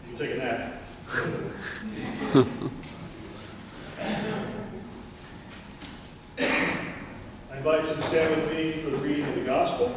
You can take a nap. I invite you to stand with me for the reading of the Gospel.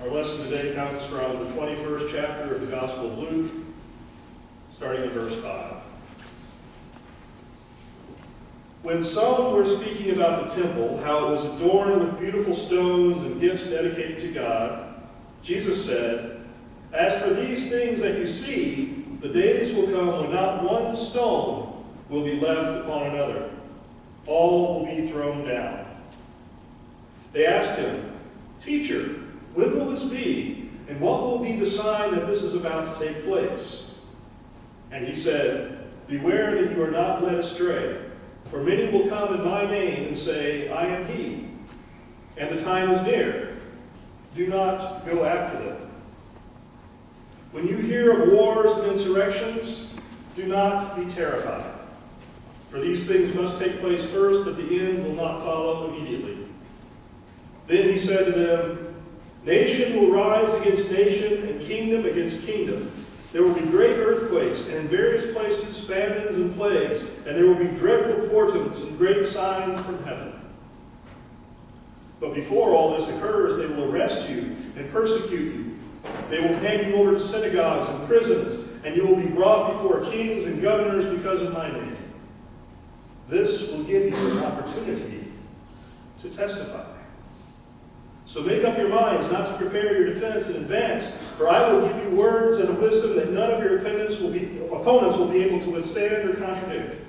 Our lesson today comes from the 21st chapter of the Gospel of Luke, starting at verse 5. When some were speaking about the temple, how it was adorned with beautiful stones and gifts dedicated to God, Jesus said, "As for these things that you see, the days will come when not one stone will be left upon another. All will be thrown down." They asked him, "Teacher, when will this be? And what will be the sign that this is about to take place?" And he said, "Beware that you are not led astray. For many will come in my name and say, 'I am he,' and the time is near. Do not go after them. When you hear of wars and insurrections, do not be terrified. For these things must take place first, but the end will not follow immediately." Then he said to them, "Nation will rise against nation and kingdom against kingdom. There will be great earthquakes, and in various places famines and plagues, and there will be dreadful portents and great signs from heaven. But before all this occurs, they will arrest you and persecute you. They will hand you over to synagogues and prisons, and you will be brought before kings and governors because of my name. This will give you an opportunity to testify. So make up your minds not to prepare your defense in advance, for I will give you words and a wisdom that none of your opponents will be able to withstand or contradict.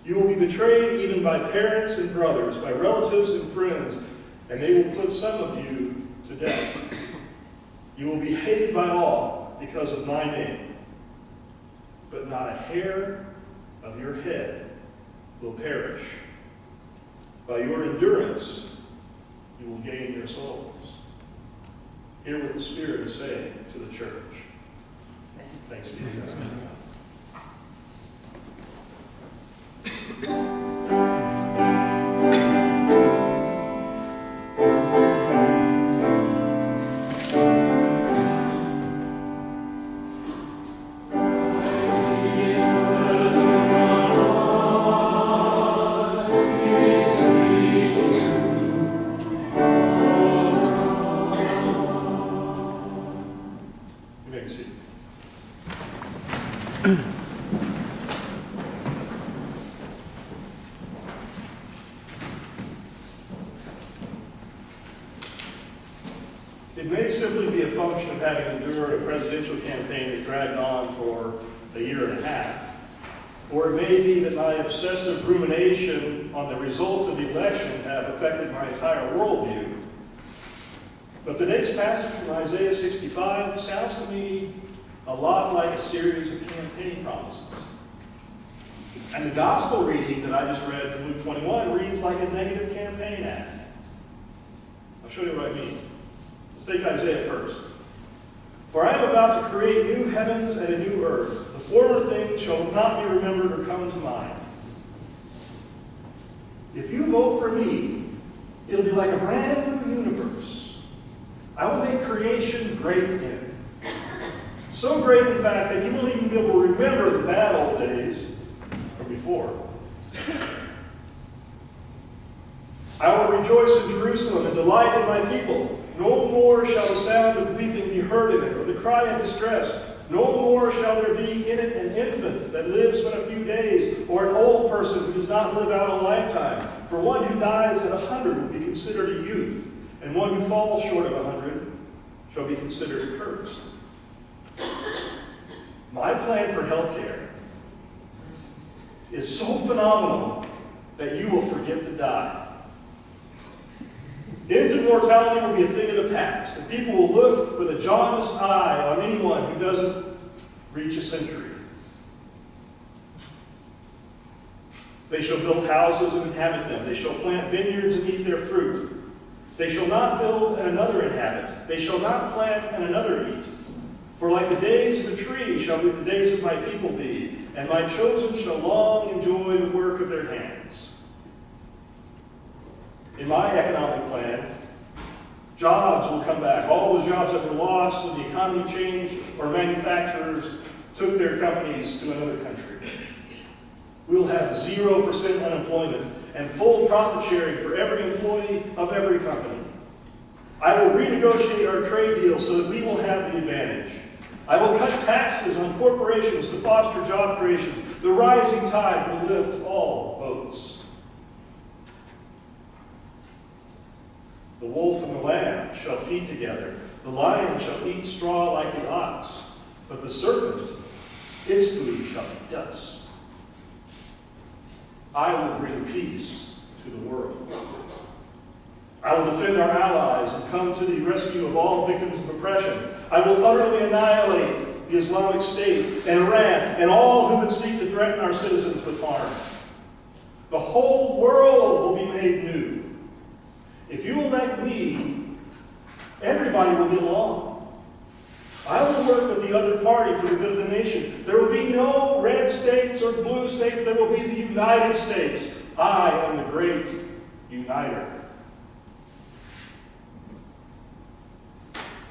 You will be betrayed even by parents and brothers, by relatives and friends, and they will put some of you to death. You will be hated by all because of my name, but not a hair of your head will perish. By your endurance, you will gain their souls." Hear what the Spirit is saying to the church. Thanks be to God. You may be seated. It may simply be a function of having endured a presidential campaign that dragged on for a year and a half. Or it may be that my obsessive rumination on the results of the election have affected my entire worldview. But the next passage from Isaiah 65 sounds to me a lot like a series of campaign promises. And the gospel reading that I just read from Luke 21 reads like a negative campaign ad. I'll show you what I mean. Let's take Isaiah first. "For I am about to create new heavens and a new earth. The former things shall not be remembered or come to mind. If you vote for me, it'll be like a brand new universe. I will make creation great again. So great, in fact, that you won't even be able to remember the bad old days from before. I will rejoice in Jerusalem and delight in my people. No more shall the sound of weeping be heard in it, or the cry of distress. No more shall there be in it an infant that lives but a few days, or an old person who does not live out a lifetime. For one who dies at 100 will be considered a youth, and one who falls short of 100 shall be considered cursed." My plan for health care is so phenomenal that you will forget to die. Infant mortality will be a thing of the past, and people will look with a jaundiced eye on anyone who doesn't reach a century. They shall build houses and inhabit them. They shall plant vineyards and eat their fruit. They shall not build and another inhabit. They shall not plant and another eat. For like the days of a tree shall be the days of my people be, and my chosen shall long enjoy the work of their hands. In my economic plan, Jobs will come back. All the jobs that were lost when the economy changed or manufacturers took their companies to another country. We'll have 0% unemployment and full profit sharing for every employee of every company. I will renegotiate our trade deal so that we will have the advantage. I will cut taxes on corporations to foster job creation. The rising tide will lift all boats. The wolf and the lamb shall feed together. The lion shall eat straw like the ox. But the serpent, its food shall be dust. I will bring peace to the world. I will defend our allies and come to the rescue of all victims of oppression. I will utterly annihilate the Islamic State and Iran and all who would seek to threaten our citizens with harm. The whole world will be made new. If you elect me, everybody will get along. I will work with the other party for the good of the nation. There will be no red states or blue states. There will be the United States. I am the great uniter.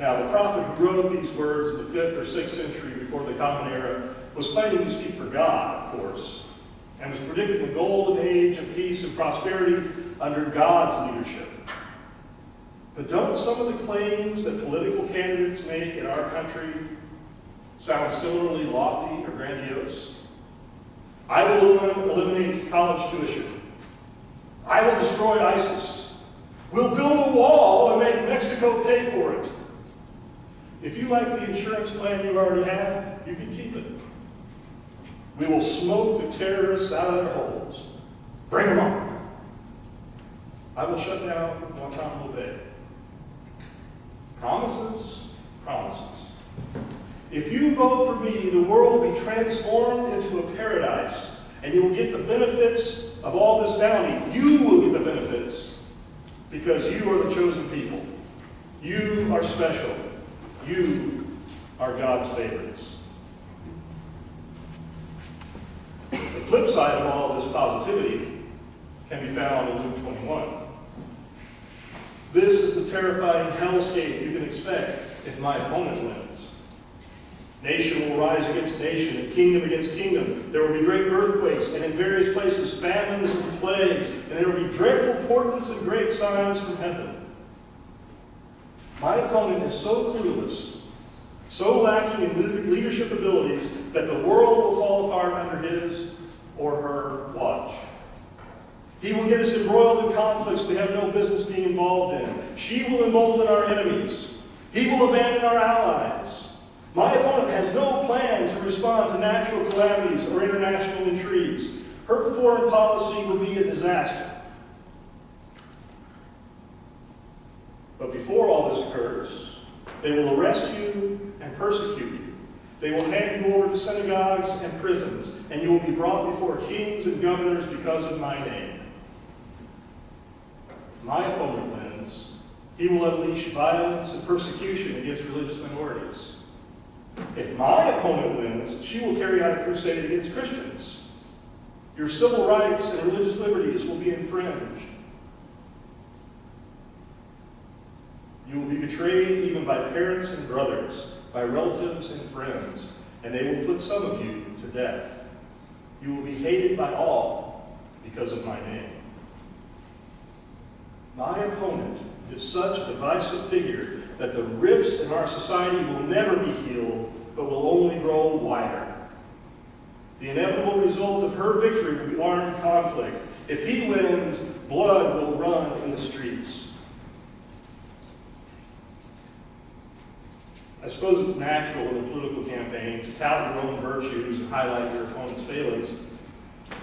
Now, the prophet who wrote these words in the 5th or 6th century before the Common Era was claiming to speak for God, of course, and was predicting the golden age of peace and prosperity under God's leadership. But don't some of the claims that political candidates make in our country sound similarly lofty or grandiose? I will eliminate college tuition. I will destroy ISIS. We'll build a wall and make Mexico pay for it. If you like the insurance plan you already have, you can keep it. We will smoke the terrorists out of their holes. Bring them on. I will shut down Guantanamo Bay. Promises, promises. If you vote for me, the world will be transformed into a paradise, and you will get the benefits of all this bounty. You will get the benefits because you are the chosen people. You are special. You are God's favorites. The flip side of all of this positivity can be found in Luke 21. This is the terrifying hellscape you can expect if my opponent wins. Nation will rise against nation and kingdom against kingdom. There will be great earthquakes and in various places famines and plagues, and there will be dreadful portents and great signs from heaven. My opponent is so clueless, so lacking in leadership abilities, that the world will fall apart under his or her watch. He will get us embroiled in conflicts we have no business being involved in. She will embolden our enemies. He will abandon our allies. My opponent has no plan to respond to natural calamities or international intrigues. Her foreign policy will be a disaster. But before all this occurs, they will arrest you and persecute you. They will hand you over to synagogues and prisons, and you will be brought before kings and governors because of my name. If my opponent wins, he will unleash violence and persecution against religious minorities. If my opponent wins, she will carry out a crusade against Christians. Your civil rights and religious liberties will be infringed. You will be betrayed even by parents and brothers, by relatives and friends, and they will put some of you to death. You will be hated by all because of my name. My opponent is such a divisive figure that the rifts in our society will never be healed, but will only grow wider. The inevitable result of her victory will be armed conflict. If he wins, blood will run in the streets. I suppose it's natural in a political campaign to tout your own virtues and highlight your opponent's failings.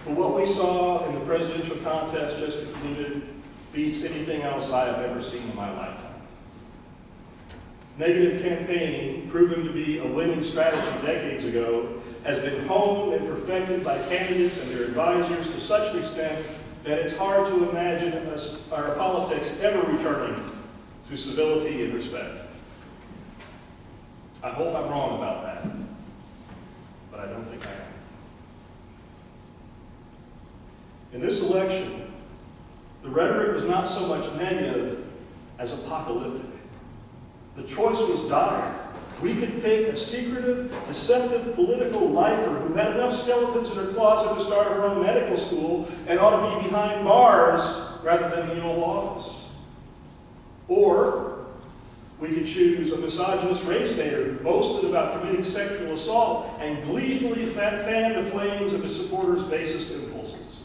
But what we saw in the presidential contest just concluded beats anything else I have ever seen in my lifetime. Negative campaigning, proven to be a winning strategy decades ago, has been honed and perfected by candidates and their advisors to such an extent that it's hard to imagine our politics ever returning to civility and respect. I hope I'm wrong about that, but I don't think I am. In this election, the rhetoric was not so much negative as apocalyptic. The choice was dire. We could pick a secretive, deceptive political lifer who had enough skeletons in her closet to start her own medical school and ought to be behind bars rather than in the Oval Office. Or we could choose a misogynist race baiter who boasted about committing sexual assault and gleefully fanned the flames of his supporters' basest impulses.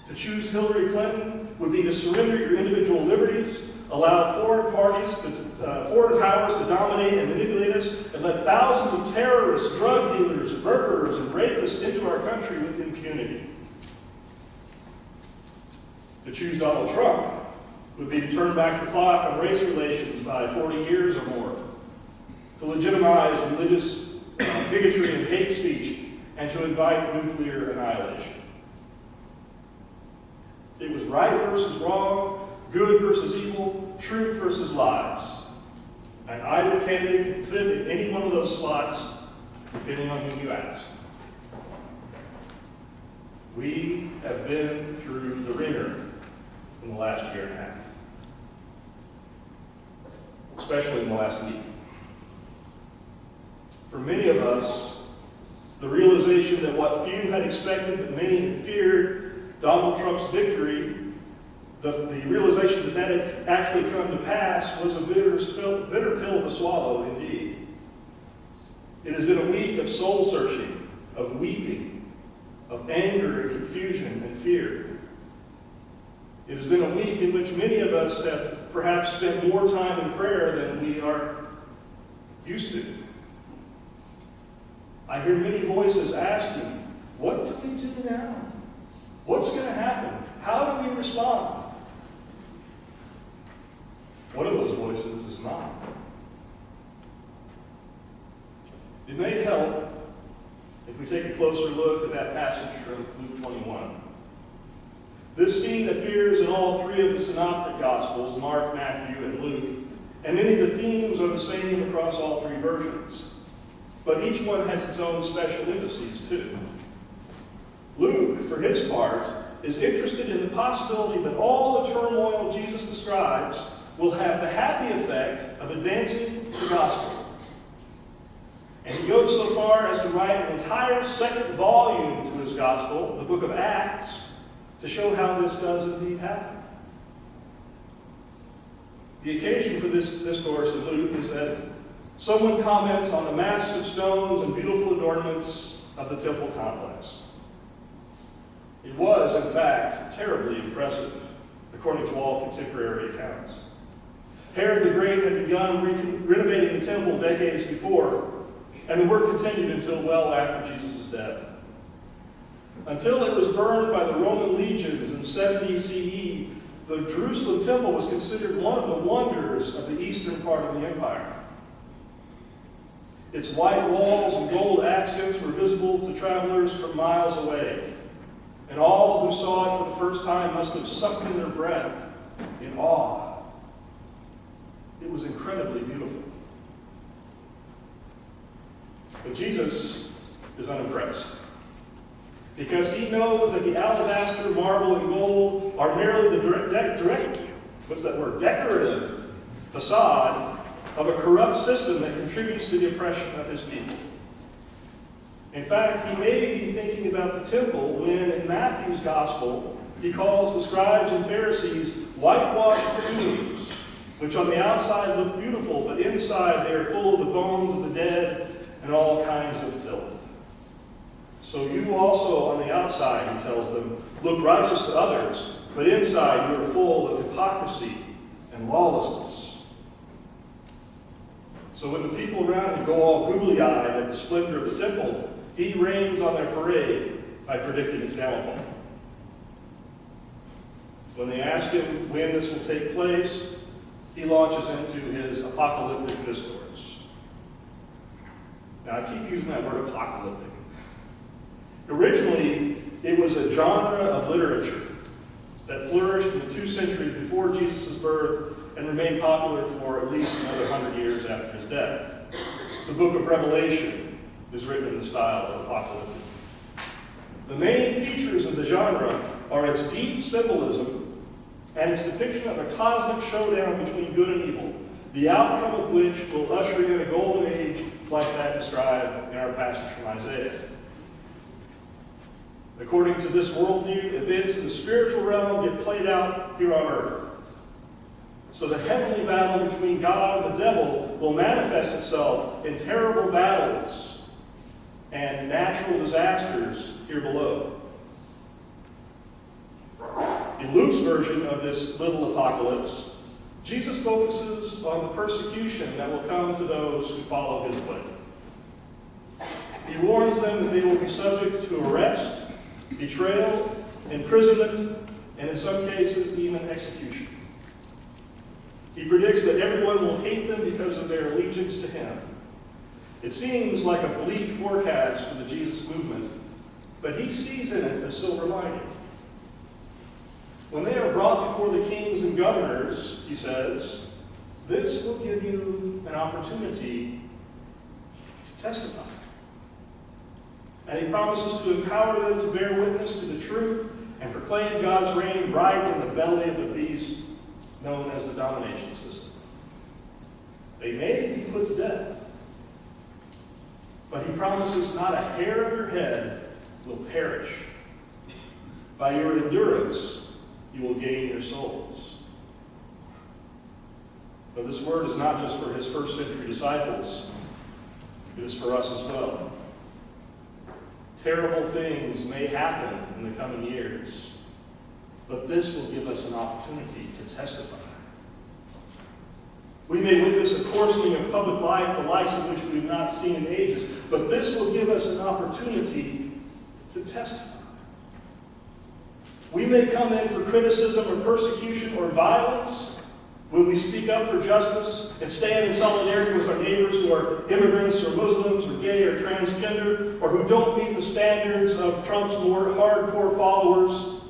To choose Hillary Clinton would be to surrender your individual liberties, allow foreign powers to dominate and manipulate us, and let thousands of terrorists, drug dealers, murderers, and rapists into our country with impunity. To choose Donald Trump would be to turn back the clock on race relations by 40 years or more, to legitimize religious bigotry and hate speech, and to invite nuclear annihilation. It was right versus wrong, good versus evil, truth versus lies. And either candidate can fit in any one of those slots, depending on who you ask. We have been through the ringer in the last year and a half, especially in the last week. For many of us, the realization that what few had expected but many had feared, Donald Trump's victory, the realization that had actually come to pass, was a bitter pill to swallow indeed. It has been a week of soul searching, of weeping, of anger and confusion and fear. It has been a week in which many of us have perhaps spent more time in prayer than we are used to. I hear many voices asking, what do we do now? What's going to happen? How do we respond? One of those voices is mine. It may help if we take a closer look at that passage from Luke 21. This scene appears in all three of the synoptic Gospels, Mark, Matthew, and Luke, and many of the themes are the same across all three versions. But each one has its own special emphases, too. Luke, for his part, is interested in the possibility that all the turmoil Jesus describes will have the happy effect of advancing the gospel. And he goes so far as to write an entire second volume to his gospel, the book of Acts, to show how this does indeed happen. The occasion for this discourse in Luke is that someone comments on the massive stones and beautiful adornments of the temple complex. It was, in fact, terribly impressive, according to all contemporary accounts. Herod the Great had begun renovating the temple decades before, and the work continued until well after Jesus' death. Until it was burned by the Roman legions in 70 CE, the Jerusalem temple was considered one of the wonders of the eastern part of the empire. Its white walls and gold accents were visible to travelers from miles away, and all who saw it for the first time must have sucked in their breath in awe. It was incredibly beautiful. But Jesus is unimpressed, because he knows that the alabaster, marble, and gold are merely the decorative facade of a corrupt system that contributes to the oppression of his people. In fact, he may be thinking about the temple when, in Matthew's gospel, he calls the scribes and Pharisees whitewashed tombs, which on the outside look beautiful, but inside they are full of the bones of the dead and all kinds of filth. So you also on the outside, he tells them, look righteous to others, but inside you are full of hypocrisy and lawlessness. So when the people around him go all googly-eyed at the splendor of the temple, he rains on their parade by predicting its downfall. When they ask him when this will take place, he launches into his apocalyptic discourse. Now, I keep using that word apocalyptic. Originally, it was a genre of literature that flourished in the 2 centuries before Jesus' birth and remained popular for at least another 100 years after his death. The book of Revelation is written in the style of apocalyptic. The main features of the genre are its deep symbolism and its depiction of a cosmic showdown between good and evil, the outcome of which will usher in a golden age like that described in our passage from Isaiah. According to this worldview, events in the spiritual realm get played out here on earth. So the heavenly battle between God and the devil will manifest itself in terrible battles and natural disasters here below. In Luke's version of this little apocalypse, Jesus focuses on the persecution that will come to those who follow his way. He warns them that they will be subject to arrest, betrayal, imprisonment, and in some cases, even execution. He predicts that everyone will hate them because of their allegiance to him. It seems like a bleak forecast for the Jesus movement, but he sees in it a silver lining. When they are brought before the kings and governors, he says, this will give you an opportunity to testify. And he promises to empower them to bear witness to the truth and proclaim God's reign right in the belly of the beast known as the domination system. They may be put to death, but he promises not a hair of your head will perish. By your endurance, you will gain your souls. But this word is not just for his first century disciples, it is for us as well. Terrible things may happen in the coming years, but this will give us an opportunity to testify. We may witness a coarsening of public life, the likes of which we have not seen in ages, but this will give us an opportunity to testify. We may come in for criticism or persecution or violence when we speak up for justice and stand in solidarity with our neighbors who are immigrants or Muslims or gay or transgender or who don't meet the standards of Trump's more hardcore followers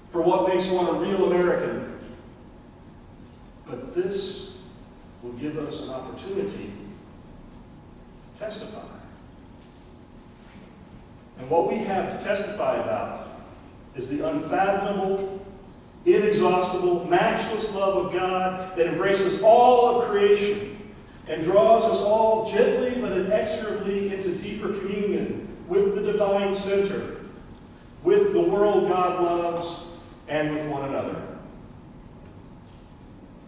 for what makes one a real American. But this will give us an opportunity to testify. And what we have to testify about is the unfathomable, inexhaustible, matchless love of God that embraces all of creation and draws us all gently but inexorably into deeper communion with the divine center, with the world God loves, and with one another.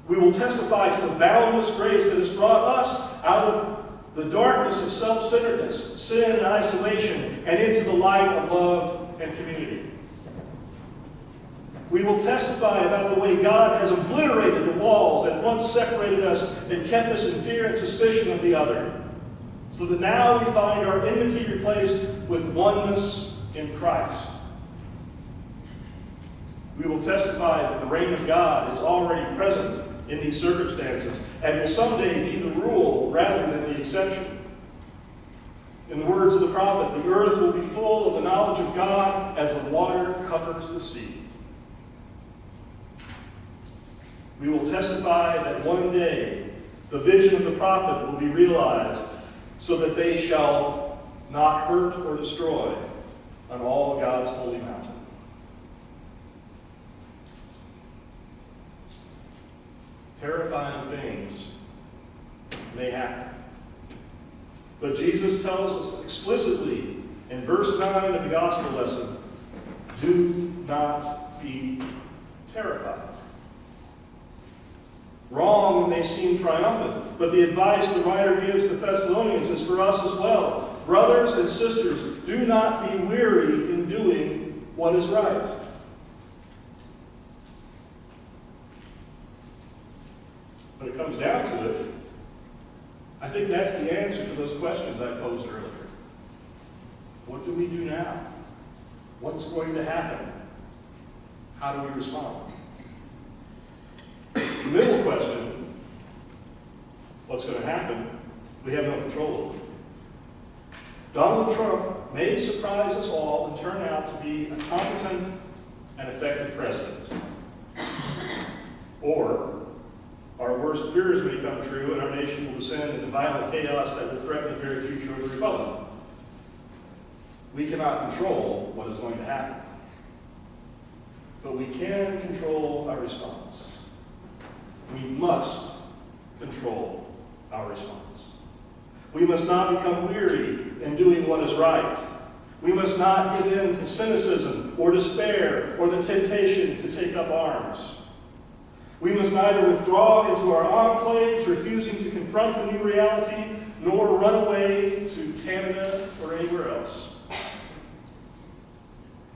We will testify to the boundless grace that has brought us out of the darkness of self-centeredness, sin, and isolation, and into the light of love and community. We will testify about the way God has obliterated the walls that once separated us and kept us in fear and suspicion of the other, so that now we find our enmity replaced with oneness in Christ. We will testify that the reign of God is already present in these circumstances and will someday be the rule rather than the exception. In the words of the prophet, the earth will be full of the knowledge of God as the water covers the sea. We will testify that one day the vision of the prophet will be realized so that they shall not hurt or destroy on all God's holy mountain. Terrifying things may happen. But Jesus tells us explicitly in verse 9 of the gospel lesson, do not be terrified. Wrong may seem triumphant, but the advice the writer gives the Thessalonians is for us as well. Brothers and sisters, do not be weary in doing what is right. When it comes down to it, I think that's the answer to those questions I posed earlier. What do we do now? What's going to happen? How do we respond? The middle question, what's going to happen, we have no control over. Donald Trump may surprise us all and turn out to be a competent and effective president. Or our worst fears may come true and our nation will descend into violent chaos that will threaten the very future of the republic. We cannot control what is going to happen. but we can control our response. We must control our response. We must not become weary in doing what is right. We must not give in to cynicism or despair or the temptation to take up arms. We must neither withdraw into our enclaves, refusing to confront the new reality, nor run away to Canada or anywhere else.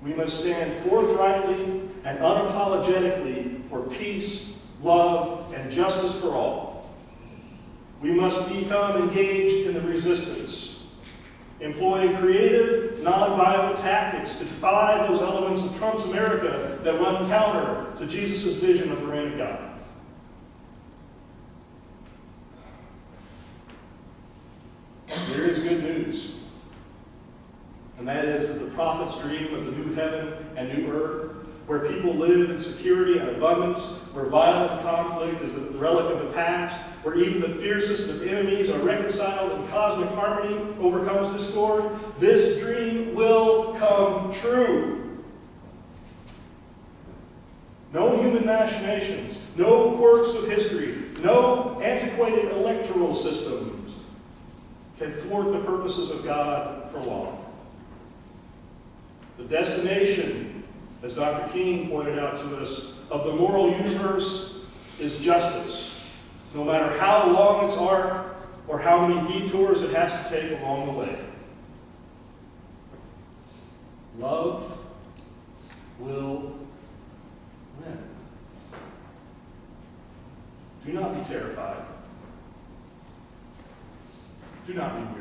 We must stand forthrightly and unapologetically for peace, love, and justice for all. We must become engaged in the resistance, employing creative, nonviolent tactics to defy those elements of Trump's America that run counter to Jesus' vision of the reign of God. There is good news, and that is that the prophets dream of the new heaven and new earth, where people live in security and abundance, where violent conflict is a relic of the past, where even the fiercest of enemies are reconciled and cosmic harmony overcomes discord. This dream will come true. No human machinations, no quirks of history, no antiquated electoral systems can thwart the purposes of God for long. The destination, as Dr. King pointed out to us, of the moral universe is justice, no matter how long its arc or how many detours it has to take along the way. Love will win. Do not be terrified. Do not be weary.